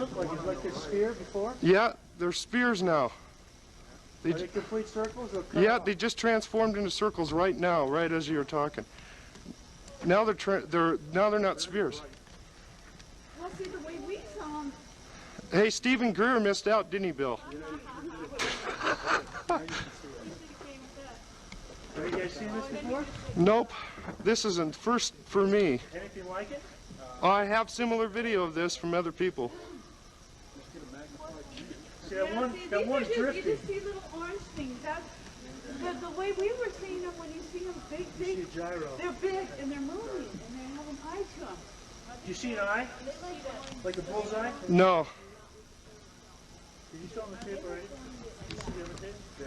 look like? Is like this sphere before? Yeah, they're spears now. Are they complete circles or cut Yeah, off? they just transformed into circles right now, right as you're talking. Now they're not spears. Well, see, the way we saw them. Hey, Stephen Greer missed out, didn't he, Bill? Have you guys seen this before? Nope. This isn't first for me. Anything like it? I have similar video of this from other people. See that one? See, That these one's are just, you drifting. just see little orange things. That's the way we were seeing them. When you see them big, You see big, a gyro. they're big and they're moving and they have an eye to them. Do you see an eye? Like a bullseye? No. Did you show them the tape already? Did you see the other tape? Yeah.